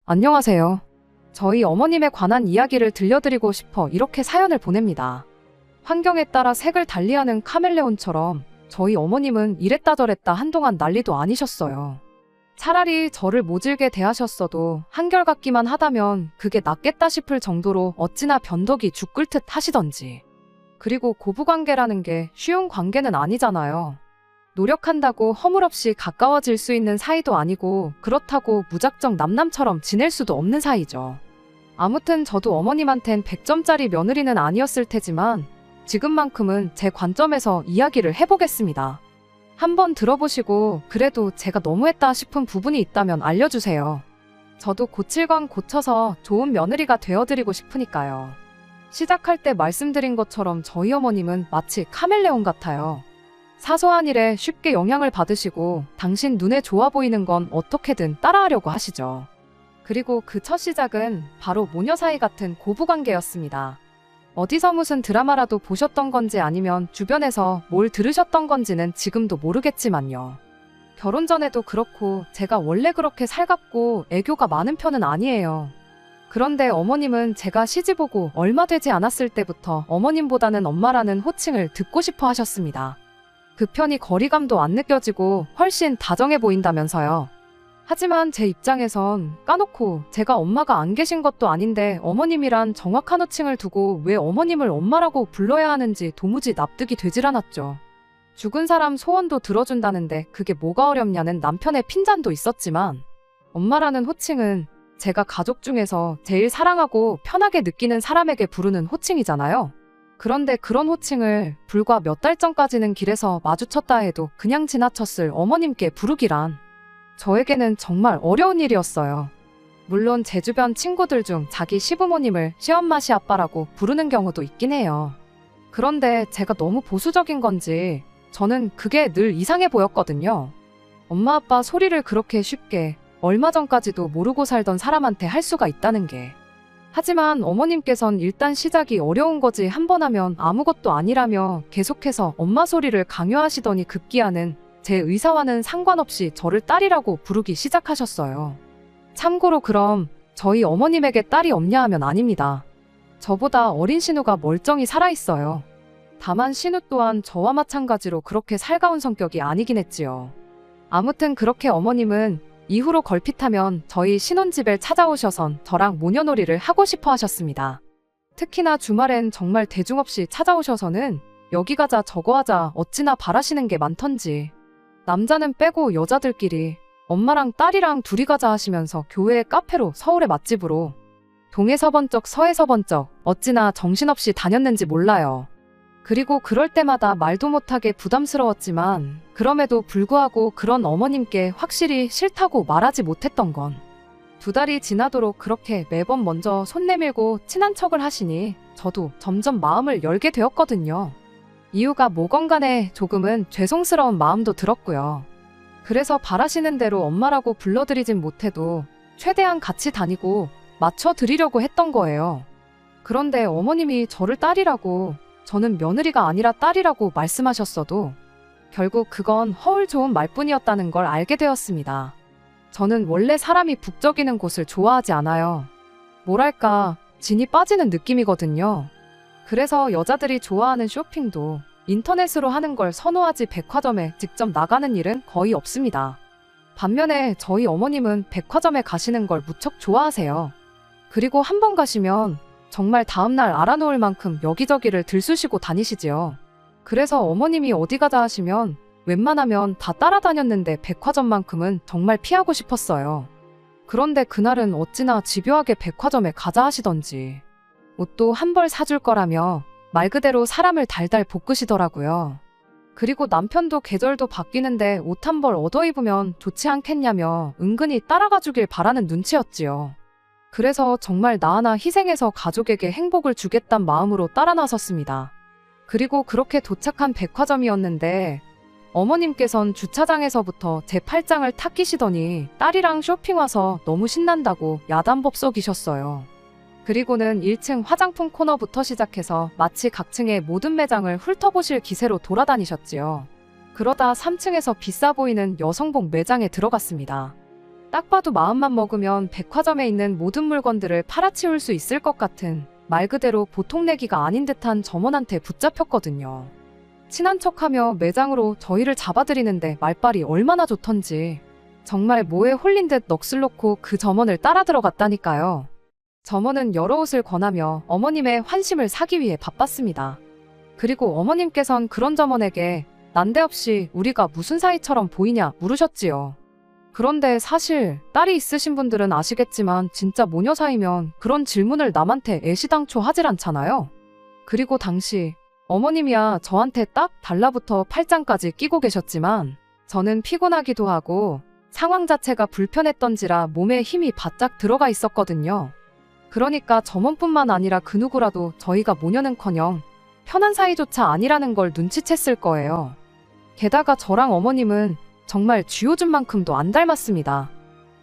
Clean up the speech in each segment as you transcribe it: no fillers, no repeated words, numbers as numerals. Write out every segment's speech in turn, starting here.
안녕하세요. 저희 어머님에 관한 이야기를 들려드리고 싶어 이렇게 사연을 보냅니다. 환경에 따라 색을 달리하는 카멜레온처럼 저희 어머님은 이랬다 저랬다 한동안 난리도 아니셨어요. 차라리 저를 모질게 대하셨어도 한결같기만 하다면 그게 낫겠다 싶을 정도로 어찌나 변덕이 죽 끓듯 하시던지. 그리고 고부관계라는 게 쉬운 관계는 아니잖아요. 노력한다고 허물없이 가까워질 수 있는 사이도 아니고 그렇다고 무작정 남남처럼 지낼 수도 없는 사이죠. 아무튼 저도 어머님한텐 100점짜리 며느리는 아니었을 테지만 지금만큼은 제 관점에서 이야기를 해보겠습니다. 한번 들어보시고 그래도 제가 너무했다 싶은 부분이 있다면 알려주세요. 저도 고칠 건 고쳐서 좋은 며느리가 되어드리고 싶으니까요. 시작할 때 말씀드린 것처럼 저희 어머님은 마치 카멜레온 같아요. 사소한 일에 쉽게 영향을 받으시고 당신 눈에 좋아 보이는 건 어떻게든 따라하려고 하시죠. 그리고 그 첫 시작은 바로 모녀 사이 같은 고부관계였습니다. 어디서 무슨 드라마라도 보셨던 건지 아니면 주변에서 뭘 들으셨던 건지는 지금도 모르겠지만요. 결혼 전에도 그렇고 제가 원래 그렇게 살갑고 애교가 많은 편은 아니에요. 그런데 어머님은 제가 시집 오고 얼마 되지 않았을 때부터 어머님보다는 엄마라는 호칭을 듣고 싶어 하셨습니다. 그 편이 거리감도 안 느껴지고 훨씬 다정해 보인다면서요. 하지만 제 입장에선 까놓고 제가 엄마가 안 계신 것도 아닌데 어머님이란 정확한 호칭을 두고 왜 어머님을 엄마라고 불러야 하는지 도무지 납득이 되질 않았죠. 죽은 사람 소원도 들어준다는데 그게 뭐가 어렵냐는 남편의 핀잔도 있었지만 엄마라는 호칭은 제가 가족 중에서 제일 사랑하고 편하게 느끼는 사람에게 부르는 호칭이잖아요. 그런데 그런 호칭을 불과 몇 달 전까지는 길에서 마주쳤다 해도 그냥 지나쳤을 어머님께 부르기란 저에게는 정말 어려운 일이었어요. 물론 제 주변 친구들 중 자기 시부모님을 시엄마 시아빠라고 부르는 경우도 있긴 해요. 그런데 제가 너무 보수적인 건지 저는 그게 늘 이상해 보였거든요. 엄마 아빠 소리를 그렇게 쉽게 얼마 전까지도 모르고 살던 사람한테 할 수가 있다는 게. 하지만 어머님께선 일단 시작이 어려운 거지 한 번 하면 아무것도 아니라며 계속해서 엄마 소리를 강요하시더니 급기야는 제 의사와는 상관없이 저를 딸이라고 부르기 시작하셨어요. 참고로 그럼 저희 어머님에게 딸이 없냐 하면 아닙니다. 저보다 어린 신우가 멀쩡히 살아있어요. 다만 신우 또한 저와 마찬가지로 그렇게 살가운 성격이 아니긴 했지요. 아무튼 그렇게 어머님은 이후로 걸핏하면 저희 신혼집에 찾아오셔선 저랑 모녀놀이를 하고 싶어 하셨습니다. 특히나 주말엔 정말 대중 없이 찾아오셔서는 여기 가자 저거 하자 어찌나 바라시는 게 많던지. 남자는 빼고 여자들끼리 엄마랑 딸이랑 둘이 가자 하시면서 교회 카페로 서울의 맛집으로 동에서 번쩍 서에서 번쩍 어찌나 정신없이 다녔는지 몰라요. 그리고 그럴 때마다 말도 못하게 부담스러웠지만 그럼에도 불구하고 그런 어머님께 확실히 싫다고 말하지 못했던 건 2달이 지나도록 그렇게 매번 먼저 손 내밀고 친한 척을 하시니 저도 점점 마음을 열게 되었거든요. 이유가 뭐건 간에 조금은 죄송스러운 마음도 들었고요. 그래서 바라시는 대로 엄마라고 불러드리진 못해도 최대한 같이 다니고 맞춰드리려고 했던 거예요. 그런데 어머님이 저를 딸이라고 저는 며느리가 아니라 딸이라고 말씀하셨어도 결국 그건 허울 좋은 말뿐이었다는 걸 알게 되었습니다. 저는 원래 사람이 북적이는 곳을 좋아하지 않아요. 뭐랄까 진이 빠지는 느낌이거든요. 그래서 여자들이 좋아하는 쇼핑도 인터넷으로 하는 걸 선호하지 백화점에 직접 나가는 일은 거의 없습니다. 반면에 저희 어머님은 백화점에 가시는 걸 무척 좋아하세요. 그리고 한 번 가시면 정말 다음날 알아놓을 만큼 여기저기를 들쑤시고 다니시지요. 그래서 어머님이 어디 가자 하시면 웬만하면 다 따라다녔는데 백화점만큼은 정말 피하고 싶었어요. 그런데 그날은 어찌나 집요하게 백화점에 가자 하시던지 옷도 한 벌 사줄 거라며 말 그대로 사람을 달달 볶으시더라고요. 그리고 남편도 계절도 바뀌는데 옷 한 벌 얻어 입으면 좋지 않겠냐며 은근히 따라가 주길 바라는 눈치였지요. 그래서 정말 나 하나 희생해서 가족에게 행복을 주겠단 마음으로 따라 나섰습니다. 그리고 그렇게 도착한 백화점이었는데 어머님께선 주차장에서부터 제 팔짱을 탁 끼시더니 딸이랑 쇼핑 와서 너무 신난다고 야단법석이셨어요. 그리고는 1층 화장품 코너부터 시작해서 마치 각층의 모든 매장을 훑어보실 기세로 돌아다니셨지요. 그러다 3층에서 비싸 보이는 여성복 매장에 들어갔습니다. 딱 봐도 마음만 먹으면 백화점에 있는 모든 물건들을 팔아치울 수 있을 것 같은 말 그대로 보통 내기가 아닌 듯한 점원한테 붙잡혔거든요. 친한 척하며 매장으로 저희를 잡아들이는데 말빨이 얼마나 좋던지 정말 뭐에 홀린 듯 넋을 놓고 그 점원을 따라 들어갔다니까요. 점원은 여러 옷을 권하며 어머님의 환심을 사기 위해 바빴습니다. 그리고 어머님께선 그런 점원에게 난데없이 우리가 무슨 사이처럼 보이냐 물으셨지요. 그런데 사실 딸이 있으신 분들은 아시겠지만 진짜 모녀 사이면 그런 질문을 남한테 애시당초 하질 않잖아요. 그리고 당시 어머님이야 저한테 딱 달라붙어 팔짱까지 끼고 계셨지만 저는 피곤하기도 하고 상황 자체가 불편했던지라 몸에 힘이 바짝 들어가 있었거든요. 그러니까 점원뿐만 아니라 그 누구라도 저희가 모녀는커녕 편한 사이조차 아니라는 걸 눈치챘을 거예요. 게다가 저랑 어머님은 정말 쥐오줌만큼도 안 닮았습니다.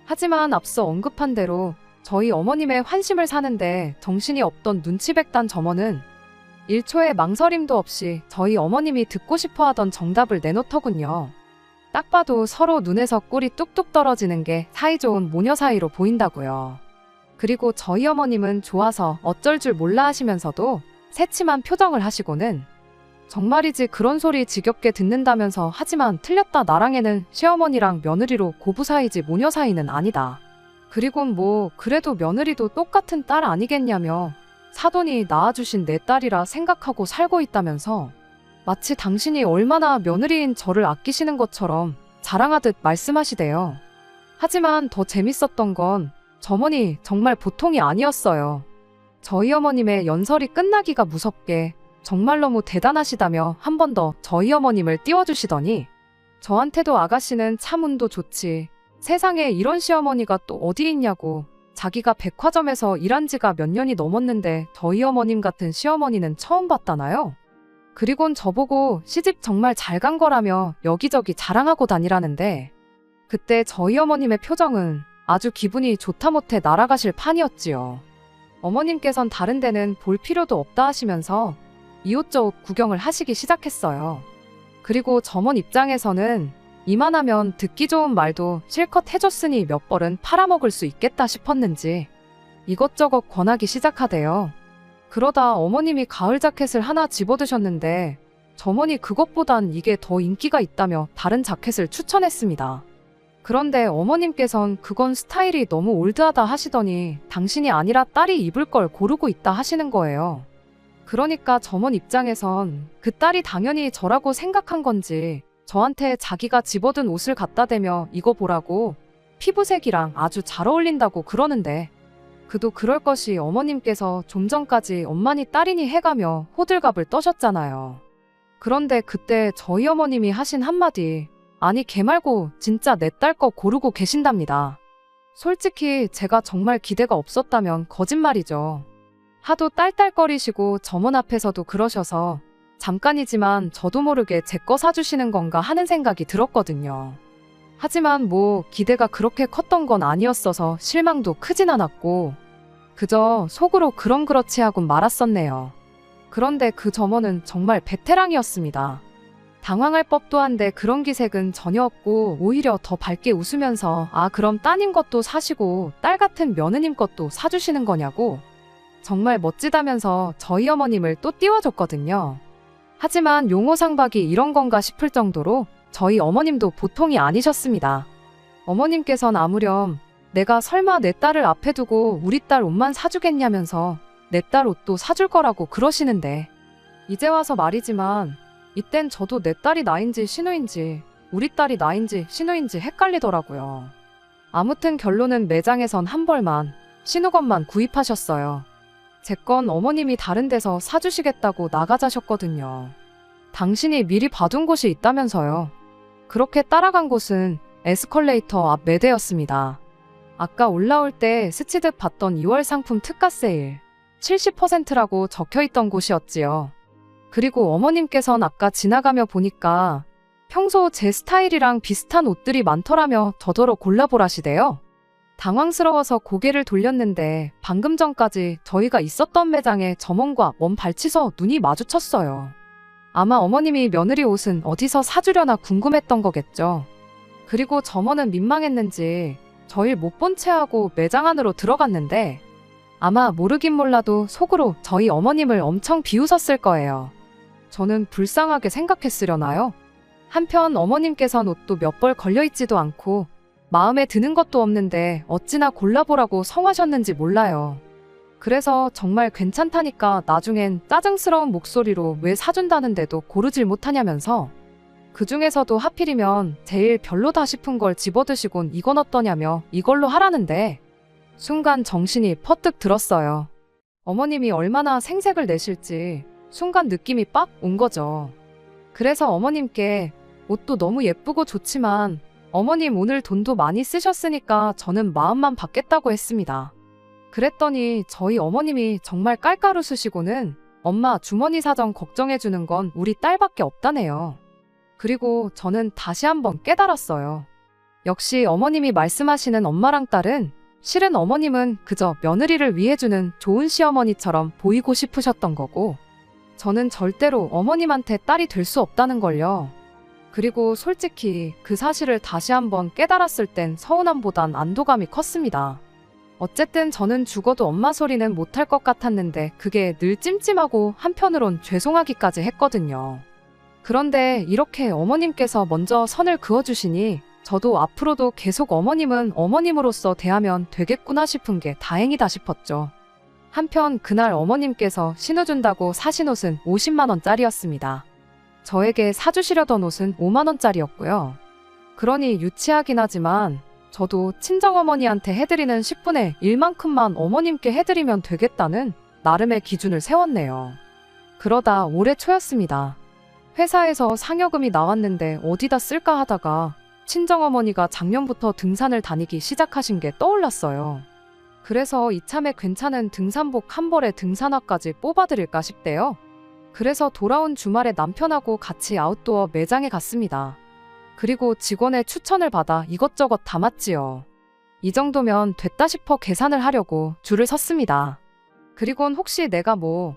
하지만 앞서 언급한 대로 저희 어머님의 환심을 사는데 정신이 없던 눈치백단 점원은 1초의 망설임도 없이 저희 어머님이 듣고 싶어 하던 정답을 내놓더군요. 딱 봐도 서로 눈에서 꿀이 뚝뚝 떨어지는 게 사이좋은 모녀 사이로 보인다고요. 그리고 저희 어머님은 좋아서 어쩔 줄 몰라 하시면서도 새침한 표정을 하시고는 정말이지 그런 소리 지겹게 듣는다면서 하지만 틀렸다 나랑에는 시어머니랑 며느리로 고부 사이지 모녀 사이는 아니다. 그리곤 뭐 그래도 며느리도 똑같은 딸 아니겠냐며 사돈이 낳아주신 내 딸이라 생각하고 살고 있다면서 마치 당신이 얼마나 며느리인 저를 아끼시는 것처럼 자랑하듯 말씀하시대요. 하지만 더 재밌었던 건 점원이 정말 보통이 아니었어요. 저희 어머님의 연설이 끝나기가 무섭게 정말 너무 대단하시다며 한 번 더 저희 어머님을 띄워주시더니 저한테도 아가씨는 참 운도 좋지. 세상에 이런 시어머니가 또 어디 있냐고. 자기가 백화점에서 일한 지가 몇 년이 넘었는데 저희 어머님 같은 시어머니는 처음 봤다나요? 그리곤 저보고 시집 정말 잘 간 거라며 여기저기 자랑하고 다니라는데 그때 저희 어머님의 표정은 아주 기분이 좋다 못해 날아가실 판이었지요. 어머님께선 다른 데는 볼 필요도 없다 하시면서 이웃저웃 구경을 하시기 시작했어요. 그리고 점원 입장에서는 이만하면 듣기 좋은 말도 실컷 해줬으니 몇 벌은 팔아먹을 수 있겠다 싶었는지 이것저것 권하기 시작하대요. 그러다 어머님이 가을 자켓을 하나 집어드셨는데 점원이 그것보단 이게 더 인기가 있다며 다른 자켓을 추천했습니다. 그런데 어머님께선 그건 스타일이 너무 올드하다 하시더니 당신이 아니라 딸이 입을 걸 고르고 있다 하시는 거예요. 그러니까 점원 입장에선 그 딸이 당연히 저라고 생각한 건지 저한테 자기가 집어든 옷을 갖다 대며 이거 보라고 피부색이랑 아주 잘 어울린다고 그러는데 그도 그럴 것이 어머님께서 좀 전까지 엄마니 딸이니 해가며 호들갑을 떠셨잖아요. 그런데 그때 저희 어머님이 하신 한마디 아니 걔 말고 진짜 내 딸 거 고르고 계신답니다. 솔직히 제가 정말 기대가 없었다면 거짓말이죠. 하도 딸딸거리시고 점원 앞에서도 그러셔서 잠깐이지만 저도 모르게 제 거 사주시는 건가 하는 생각이 들었거든요. 하지만 뭐 기대가 그렇게 컸던 건 아니었어서 실망도 크진 않았고 그저 속으로 그렇지 하곤 말았었네요. 그런데 그 점원은 정말 베테랑이었습니다. 당황할 법도 한데 그런 기색은 전혀 없고 오히려 더 밝게 웃으면서 아 그럼 따님 것도 사시고 딸 같은 며느님 것도 사주시는 거냐고 정말 멋지다면서 저희 어머님을 또 띄워줬거든요. 하지만 용호상박이 이런 건가 싶을 정도로 저희 어머님도 보통이 아니셨습니다. 어머님께선 아무렴 내가 설마 내 딸을 앞에 두고 우리 딸 옷만 사주겠냐면서 내 딸 옷도 사줄 거라고 그러시는데 이제 와서 말이지만 이땐 저도 내 딸이 나인지 신우인지 우리 딸이 나인지 신우인지 헷갈리더라고요. 아무튼 결론은 매장에선 한 벌만 신우 것만 구입하셨어요. 제 건 어머님이 다른 데서 사주시겠다고 나가자셨거든요. 당신이 미리 봐둔 곳이 있다면서요. 그렇게 따라간 곳은 에스컬레이터 앞 매대였습니다. 아까 올라올 때 스치듯 봤던 2월 상품 특가 세일 70%라고 적혀있던 곳이었지요. 그리고 어머님께선 아까 지나가며 보니까 평소 제 스타일이랑 비슷한 옷들이 많더라며 저더러 골라보라시대요. 당황스러워서 고개를 돌렸는데 방금 전까지 저희가 있었던 매장에 점원과 먼 발치서 눈이 마주쳤어요. 아마 어머님이 며느리 옷은 어디서 사주려나 궁금했던 거겠죠. 그리고 점원은 민망했는지 저희 못 본 채 하고 매장 안으로 들어갔는데 아마 모르긴 몰라도 속으로 저희 어머님을 엄청 비웃었을 거예요. 저는 불쌍하게 생각했으려나요? 한편 어머님께선 옷도 몇 벌 걸려있지도 않고 마음에 드는 것도 없는데 어찌나 골라보라고 성하셨는지 몰라요. 그래서 정말 괜찮다니까 나중엔 짜증스러운 목소리로 왜 사준다는데도 고르질 못하냐면서 그 중에서도 하필이면 제일 별로다 싶은 걸 집어드시곤 이건 어떠냐며 이걸로 하라는데 순간 정신이 퍼뜩 들었어요. 어머님이 얼마나 생색을 내실지 순간 느낌이 빡 온 거죠. 그래서 어머님께 옷도 너무 예쁘고 좋지만 어머님 오늘 돈도 많이 쓰셨으니까 저는 마음만 받겠다고 했습니다. 그랬더니 저희 어머님이 정말 깔깔 웃으시고는 엄마 주머니 사정 걱정해주는 건 우리 딸밖에 없다네요. 그리고 저는 다시 한번 깨달았어요. 역시 어머님이 말씀하시는 엄마랑 딸은 실은 어머님은 그저 며느리를 위해주는 좋은 시어머니처럼 보이고 싶으셨던 거고 저는 절대로 어머님한테 딸이 될 수 없다는 걸요. 그리고 솔직히 그 사실을 다시 한번 깨달았을 땐 서운함보단 안도감이 컸습니다. 어쨌든 저는 죽어도 엄마 소리는 못할 것 같았는데 그게 늘 찜찜하고 한편으론 죄송하기까지 했거든요. 그런데 이렇게 어머님께서 먼저 선을 그어주시니 저도 앞으로도 계속 어머님은 어머님으로서 대하면 되겠구나 싶은 게 다행이다 싶었죠. 한편 그날 어머님께서 신어준다고 사신 옷은 50만 원짜리였습니다. 저에게 사주시려던 옷은 5만 원짜리였고요. 그러니 유치하긴 하지만 저도 친정어머니한테 해드리는 10분의 1만큼만 어머님께 해드리면 되겠다는 나름의 기준을 세웠네요. 그러다 올해 초였습니다. 회사에서 상여금이 나왔는데 어디다 쓸까 하다가 친정어머니가 작년부터 등산을 다니기 시작하신 게 떠올랐어요. 그래서 이참에 괜찮은 등산복 한 벌에 등산화까지 뽑아드릴까 싶대요. 그래서 돌아온 주말에 남편하고 같이 아웃도어 매장에 갔습니다. 그리고 직원의 추천을 받아 이것저것 담았지요. 이 정도면 됐다 싶어 계산을 하려고 줄을 섰습니다. 그리곤 혹시 내가 못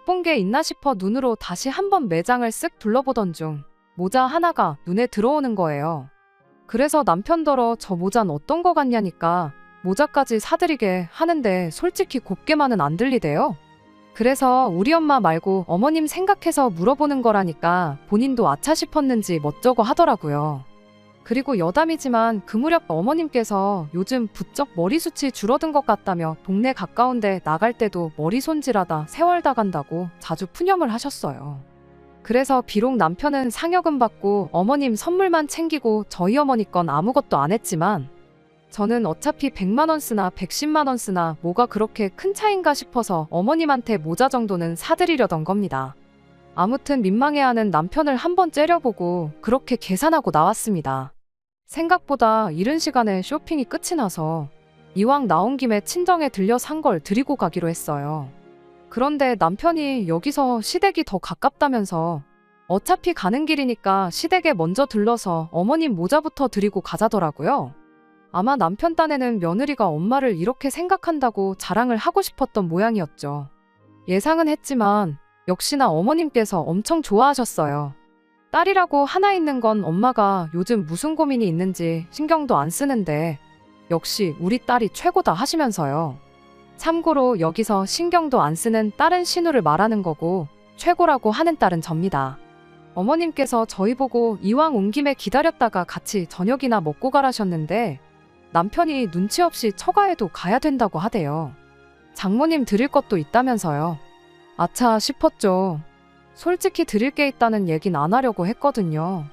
본 게 있나 싶어 눈으로 다시 한번 매장을 쓱 둘러보던 중 모자 하나가 눈에 들어오는 거예요. 그래서 남편더러 저 모자는 어떤 거 같냐니까 모자까지 사드리게 하는데 솔직히 곱게만은 안 들리대요. 그래서 우리 엄마 말고 어머님 생각해서 물어보는 거라니까 본인도 아차 싶었는지 멋쩍어 하더라고요. 그리고 여담이지만 그 무렵 어머님께서 요즘 부쩍 머리숱이 줄어든 것 같다며 동네 가까운데 나갈 때도 머리 손질하다 세월 다 간다고 자주 푸념을 하셨어요. 그래서 비록 남편은 상여금 받고 어머님 선물만 챙기고 저희 어머니 건 아무것도 안 했지만 저는 어차피 100만 원 쓰나 110만 원 쓰나 뭐가 그렇게 큰 차인가 싶어서 어머님한테 모자 정도는 사드리려던 겁니다. 아무튼 민망해하는 남편을 한번 째려보고 그렇게 계산하고 나왔습니다. 생각보다 이른 시간에 쇼핑이 끝이 나서 이왕 나온 김에 친정에 들려 산 걸 드리고 가기로 했어요. 그런데 남편이 여기서 시댁이 더 가깝다면서 어차피 가는 길이니까 시댁에 먼저 들러서 어머님 모자부터 드리고 가자더라고요. 아마 남편 딴에는 며느리가 엄마를 이렇게 생각한다고 자랑을 하고 싶었던 모양이었죠. 예상은 했지만 역시나 어머님께서 엄청 좋아하셨어요. 딸이라고 하나 있는 건 엄마가 요즘 무슨 고민이 있는지 신경도 안 쓰는데 역시 우리 딸이 최고다 하시면서요. 참고로 여기서 신경도 안 쓰는 딸은 신우를 말하는 거고 최고라고 하는 딸은 접니다. 어머님께서 저희 보고 이왕 온 김에 기다렸다가 같이 저녁이나 먹고 가라셨는데 남편이 눈치 없이 처가에도 가야 된다고 하대요. 장모님 드릴 것도 있다면서요. 아차 싶었죠. 솔직히 드릴 게 있다는 얘긴 안 하려고 했거든요.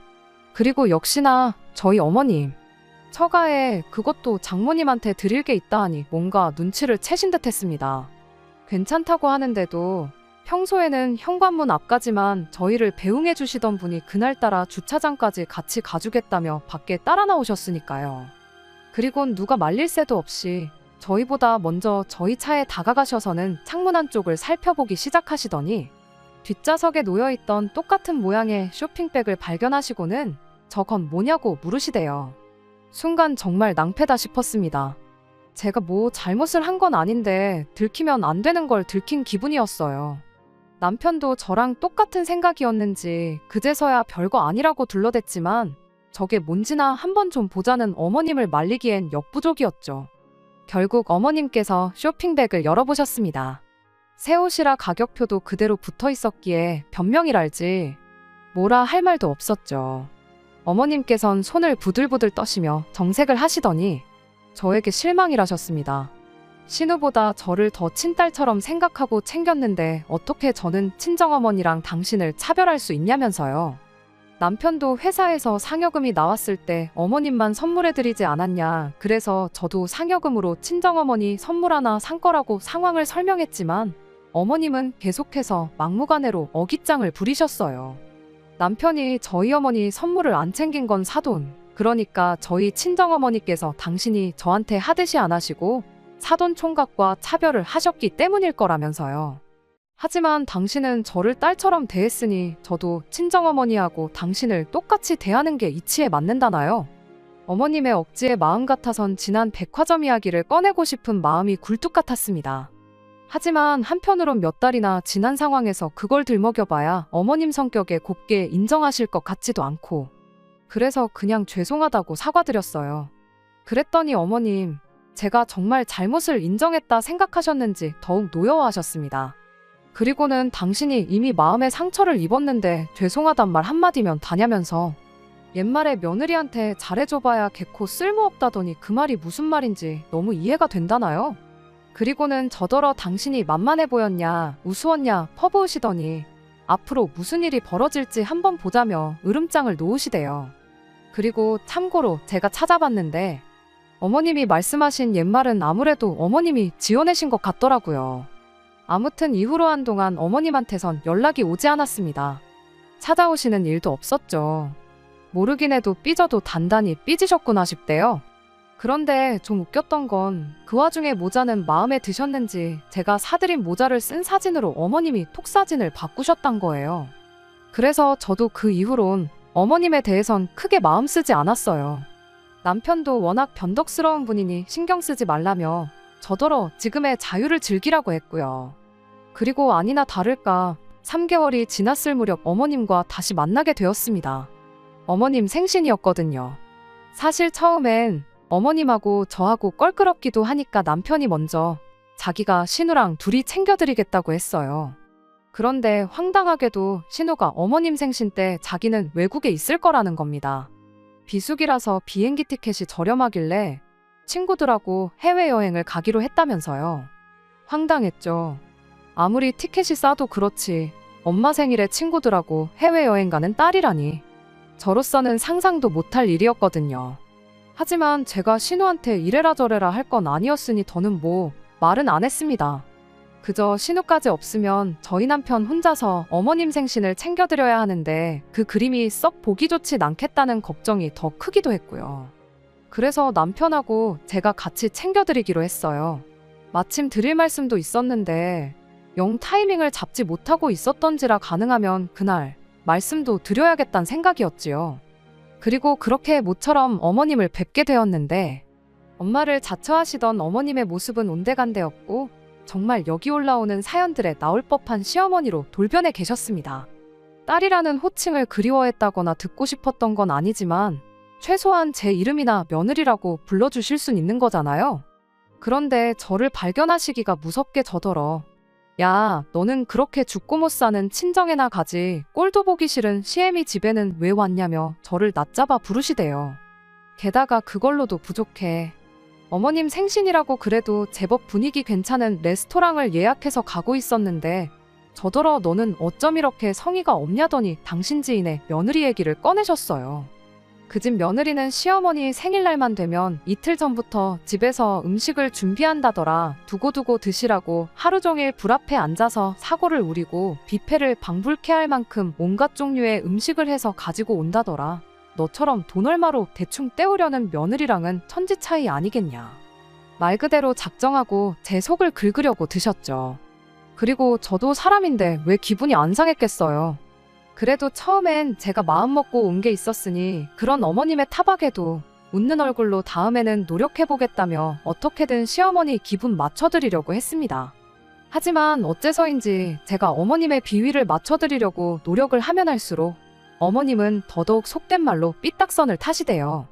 그리고 역시나 저희 어머님 처가에 그것도 장모님한테 드릴 게 있다 하니 뭔가 눈치를 채신 듯 했습니다. 괜찮다고 하는데도 평소에는 현관문 앞까지만 저희를 배웅해 주시던 분이 그날따라 주차장까지 같이 가주겠다며 밖에 따라 나오셨으니까요. 그리곤 누가 말릴 새도 없이 저희보다 먼저 저희 차에 다가가셔서는 창문 한쪽을 살펴보기 시작하시더니 뒷좌석에 놓여있던 똑같은 모양의 쇼핑백을 발견하시고는 저건 뭐냐고 물으시대요. 순간 정말 낭패다 싶었습니다. 제가 뭐 잘못을 한 건 아닌데 들키면 안 되는 걸 들킨 기분이었어요. 남편도 저랑 똑같은 생각이었는지 그제서야 별거 아니라고 둘러댔지만 저게 뭔지나 한번 좀 보자는 어머님을 말리기엔 역부족이었죠. 결국 어머님께서 쇼핑백을 열어보셨습니다. 새 옷이라 가격표도 그대로 붙어 있었기에 변명이랄지 뭐라 할 말도 없었죠. 어머님께선 손을 부들부들 떠시며 정색을 하시더니 저에게 실망이라셨습니다. 신우보다 저를 더 친딸처럼 생각하고 챙겼는데 어떻게 저는 친정어머니랑 당신을 차별할 수 있냐면서요. 남편도 회사에서 상여금이 나왔을 때 어머님만 선물해드리지 않았냐. 그래서 저도 상여금으로 친정어머니 선물 하나 산 거라고 상황을 설명했지만 어머님은 계속해서 막무가내로 어깃장을 부리셨어요. 남편이 저희 어머니 선물을 안 챙긴 건 사돈. 그러니까 저희 친정어머니께서 당신이 저한테 하듯이 안 하시고 사돈 총각과 차별을 하셨기 때문일 거라면서요. 하지만 당신은 저를 딸처럼 대했으니 저도 친정어머니하고 당신을 똑같이 대하는 게 이치에 맞는다나요? 어머님의 억지의 마음 같아선 지난 백화점 이야기를 꺼내고 싶은 마음이 굴뚝 같았습니다. 하지만 한편으론 몇 달이나 지난 상황에서 그걸 들먹여봐야 어머님 성격에 곱게 인정하실 것 같지도 않고 그래서 그냥 죄송하다고 사과드렸어요. 그랬더니 어머님, 제가 정말 잘못을 인정했다 생각하셨는지 더욱 노여워하셨습니다. 그리고는 당신이 이미 마음에 상처를 입었는데 죄송하단 말 한마디면 다냐면서 옛말에 며느리한테 잘해줘봐야 개코 쓸모없다더니 그 말이 무슨 말인지 너무 이해가 된다나요? 그리고는 저더러 당신이 만만해 보였냐, 우스웠냐 퍼부으시더니 앞으로 무슨 일이 벌어질지 한번 보자며 으름장을 놓으시대요. 그리고 참고로 제가 찾아봤는데 어머님이 말씀하신 옛말은 아무래도 어머님이 지어내신 것 같더라고요. 아무튼 이후로 한동안 어머님한테선 연락이 오지 않았습니다. 찾아오시는 일도 없었죠. 모르긴 해도 삐져도 단단히 삐지셨구나 싶대요. 그런데 좀 웃겼던 건 그 와중에 모자는 마음에 드셨는지 제가 사드린 모자를 쓴 사진으로 어머님이 톡사진을 바꾸셨단 거예요. 그래서 저도 그 이후론 어머님에 대해선 크게 마음 쓰지 않았어요. 남편도 워낙 변덕스러운 분이니 신경 쓰지 말라며 저더러 지금의 자유를 즐기라고 했고요. 그리고 아니나 다를까 3개월이 지났을 무렵 어머님과 다시 만나게 되었습니다. 어머님 생신이었거든요. 사실 처음엔 어머님하고 저하고 껄끄럽기도 하니까 남편이 먼저 자기가 신우랑 둘이 챙겨드리겠다고 했어요. 그런데 황당하게도 신우가 어머님 생신 때 자기는 외국에 있을 거라는 겁니다. 비수기라서 비행기 티켓이 저렴하길래 친구들하고 해외여행을 가기로 했다면서요. 황당했죠. 아무리 티켓이 싸도 그렇지 엄마 생일에 친구들하고 해외여행 가는 딸이라니 저로서는 상상도 못할 일이었거든요. 하지만 제가 신우한테 이래라 저래라 할 건 아니었으니 더는 뭐 말은 안 했습니다. 그저 신우까지 없으면 저희 남편 혼자서 어머님 생신을 챙겨드려야 하는데 그 그림이 썩 보기 좋진 않겠다는 걱정이 더 크기도 했고요. 그래서 남편하고 제가 같이 챙겨드리기로 했어요. 마침 드릴 말씀도 있었는데 영 타이밍을 잡지 못하고 있었던지라 가능하면 그날 말씀도 드려야겠다는 생각이었지요. 그리고 그렇게 모처럼 어머님을 뵙게 되었는데 엄마를 자처하시던 어머님의 모습은 온데간데였고 정말 여기 올라오는 사연들에 나올 법한 시어머니로 돌변해 계셨습니다. 딸이라는 호칭을 그리워했다거나 듣고 싶었던 건 아니지만 최소한 제 이름이나 며느리라고 불러주실 순 있는 거잖아요. 그런데 저를 발견하시기가 무섭게 저더러 야, 너는 그렇게 죽고 못 사는 친정에나 가지 꼴도 보기 싫은 시애미 집에는 왜 왔냐며 저를 낯잡아 부르시대요. 게다가 그걸로도 부족해. 어머님 생신이라고 그래도 제법 분위기 괜찮은 레스토랑을 예약해서 가고 있었는데 저더러 너는 어쩜 이렇게 성의가 없냐더니 당신 지인의 며느리 얘기를 꺼내셨어요. 그 집 며느리는 시어머니 생일날만 되면 이틀 전부터 집에서 음식을 준비한다더라. 두고두고 드시라고 하루 종일 불 앞에 앉아서 사고를 우리고 뷔페를 방불케 할 만큼 온갖 종류의 음식을 해서 가지고 온다더라. 너처럼 돈 얼마로 대충 때우려는 며느리랑은 천지 차이 아니겠냐. 말 그대로 작정하고 제 속을 긁으려고 드셨죠. 그리고 저도 사람인데 왜 기분이 안 상했겠어요. 그래도 처음엔 제가 마음먹고 온 게 있었으니 그런 어머님의 타박에도 웃는 얼굴로 다음에는 노력해보겠다며 어떻게든 시어머니 기분 맞춰드리려고 했습니다. 하지만 어째서인지 제가 어머님의 비위를 맞춰드리려고 노력을 하면 할수록 어머님은 더더욱 속된 말로 삐딱선을 타시대요.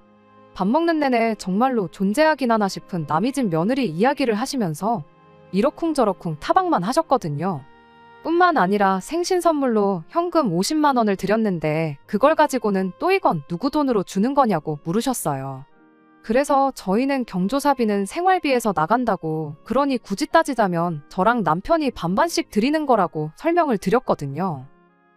밥 먹는 내내 정말로 존재하긴 하나 싶은 남이 집 며느리 이야기를 하시면서 이러쿵저러쿵 타박만 하셨거든요. 뿐만 아니라 생신 선물로 현금 50만 원을 드렸는데 그걸 가지고는 또 이건 누구 돈으로 주는 거냐고 물으셨어요. 그래서 저희는 경조사비는 생활비에서 나간다고, 그러니 굳이 따지자면 저랑 남편이 반반씩 드리는 거라고 설명을 드렸거든요.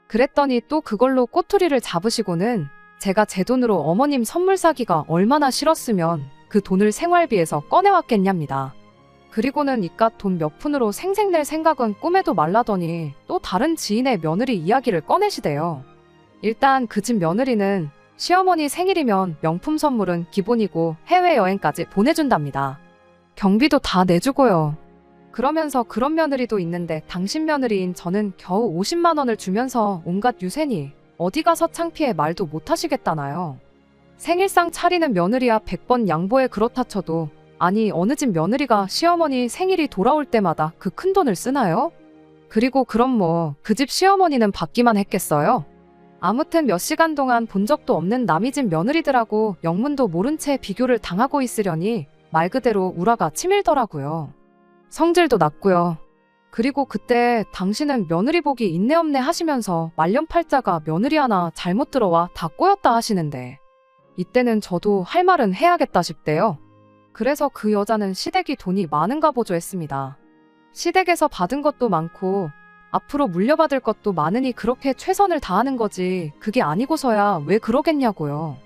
그랬더니 또 그걸로 꼬투리를 잡으시고는 제가 제 돈으로 어머님 선물 사기가 얼마나 싫었으면 그 돈을 생활비에서 꺼내왔겠냐입니다. 그리고는 이깟 돈 몇 푼으로 생색낼 생각은 꿈에도 말라더니 또 다른 지인의 며느리 이야기를 꺼내시대요. 일단 그 집 며느리는 시어머니 생일이면 명품 선물은 기본이고 해외여행까지 보내준답니다. 경비도 다 내주고요. 그러면서 그런 며느리도 있는데 당신 며느리인 저는 겨우 50만 원을 주면서 온갖 유세니 어디 가서 창피해 말도 못하시겠다나요. 생일상 차리는 며느리야 100번 양보해 그렇다 쳐도, 아니 어느 집 며느리가 시어머니 생일이 돌아올 때마다 그 큰돈을 쓰나요? 그리고 그럼 뭐 그 집 시어머니는 받기만 했겠어요? 아무튼 몇 시간 동안 본 적도 없는 남이 집 며느리들하고 영문도 모른 채 비교를 당하고 있으려니 말 그대로 우라가 치밀더라고요. 성질도 났고요. 그리고 그때 당신은 며느리 복이 있네 없네 하시면서 말년팔자가 며느리 하나 잘못 들어와 다 꼬였다 하시는데, 이때는 저도 할 말은 해야겠다 싶대요. 그래서 그 여자는 시댁이 돈이 많은가 보죠 했습니다. 시댁에서 받은 것도 많고 앞으로 물려받을 것도 많으니 그렇게 최선을 다하는 거지 그게 아니고서야 왜 그러겠냐고요.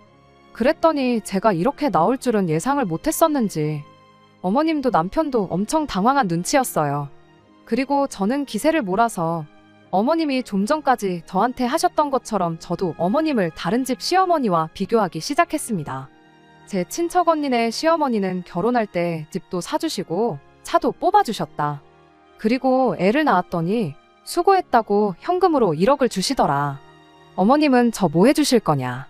그랬더니 제가 이렇게 나올 줄은 예상을 못했었는지 어머님도 남편도 엄청 당황한 눈치였어요. 그리고 저는 기세를 몰아서 어머님이 좀 전까지 저한테 하셨던 것처럼 저도 어머님을 다른 집 시어머니와 비교하기 시작했습니다. 제 친척 언니네 시어머니는 결혼할 때 집도 사주시고 차도 뽑아주셨다. 그리고 애를 낳았더니 수고했다고 현금으로 1억을 주시더라. 어머님은 저 뭐 해주실 거냐.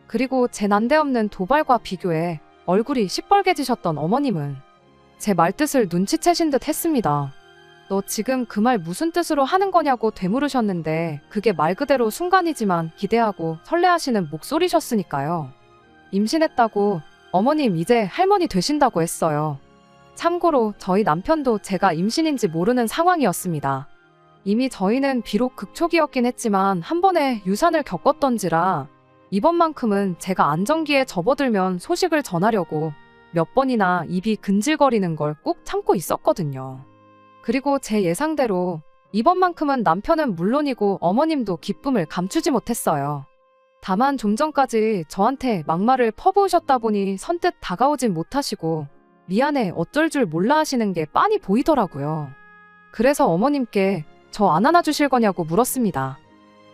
그리고 제 난데없는 도발과 비교에 얼굴이 시뻘개지셨던 어머님은 제 말뜻을 눈치채신 듯 했습니다. 너 지금 그 말 무슨 뜻으로 하는 거냐고 되물으셨는데 그게 말 그대로 순간이지만 기대하고 설레하시는 목소리셨으니까요. 임신했다고 어머님 이제 할머니 되신다고 했어요. 참고로 저희 남편도 제가 임신인지 모르는 상황이었습니다. 이미 저희는 비록 극초기였긴 했지만 한 번에 유산을 겪었던지라 이번만큼은 제가 안정기에 접어들면 소식을 전하려고 몇 번이나 입이 근질거리는 걸 꾹 참고 있었거든요. 그리고 제 예상대로 이번만큼은 남편은 물론이고 어머님도 기쁨을 감추지 못했어요. 다만 좀 전까지 저한테 막말을 퍼부으셨다 보니 선뜻 다가오진 못하시고 미안해 어쩔 줄 몰라 하시는 게 빤히 보이더라고요. 그래서 어머님께 저 안 안아주실 거냐고 물었습니다.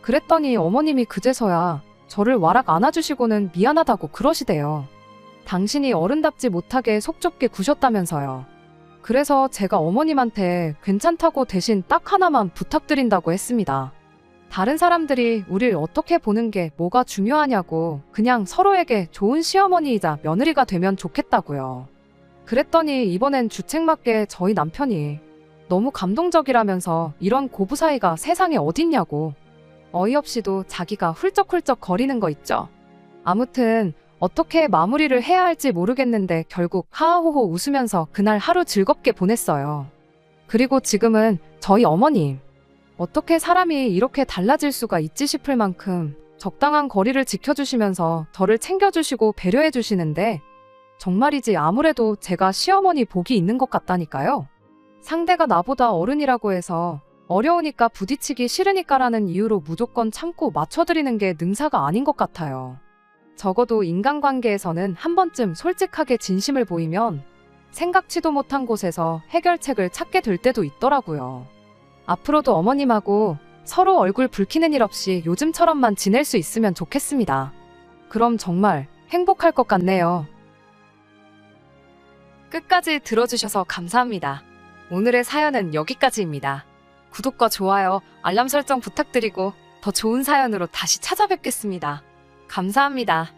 그랬더니 어머님이 그제서야 저를 와락 안아주시고는 미안하다고 그러시대요. 당신이 어른답지 못하게 속 좁게 구셨다면서요. 그래서 제가 어머님한테 괜찮다고 대신 딱 하나만 부탁드린다고 했습니다. 다른 사람들이 우릴 어떻게 보는 게 뭐가 중요하냐고 그냥 서로에게 좋은 시어머니이자 며느리가 되면 좋겠다고요. 그랬더니 이번엔 주책맞게 저희 남편이 너무 감동적이라면서 이런 고부 사이가 세상에 어딨냐고 어이없이도 자기가 훌쩍훌쩍 거리는 거 있죠. 아무튼 어떻게 마무리를 해야 할지 모르겠는데 결국 하하호호 웃으면서 그날 하루 즐겁게 보냈어요. 그리고 지금은 저희 어머님 어떻게 사람이 이렇게 달라질 수가 있지 싶을 만큼 적당한 거리를 지켜주시면서 저를 챙겨주시고 배려해주시는데 정말이지 아무래도 제가 시어머니 복이 있는 것 같다니까요. 상대가 나보다 어른이라고 해서 어려우니까 부딪히기 싫으니까라는 이유로 무조건 참고 맞춰드리는 게 능사가 아닌 것 같아요. 적어도 인간관계에서는 한 번쯤 솔직하게 진심을 보이면 생각지도 못한 곳에서 해결책을 찾게 될 때도 있더라고요. 앞으로도 어머님하고 서로 얼굴 붉히는 일 없이 요즘처럼만 지낼 수 있으면 좋겠습니다. 그럼 정말 행복할 것 같네요. 끝까지 들어주셔서 감사합니다. 오늘의 사연은 여기까지입니다. 구독과 좋아요, 알람 설정 부탁드리고 더 좋은 사연으로 다시 찾아뵙겠습니다. 감사합니다.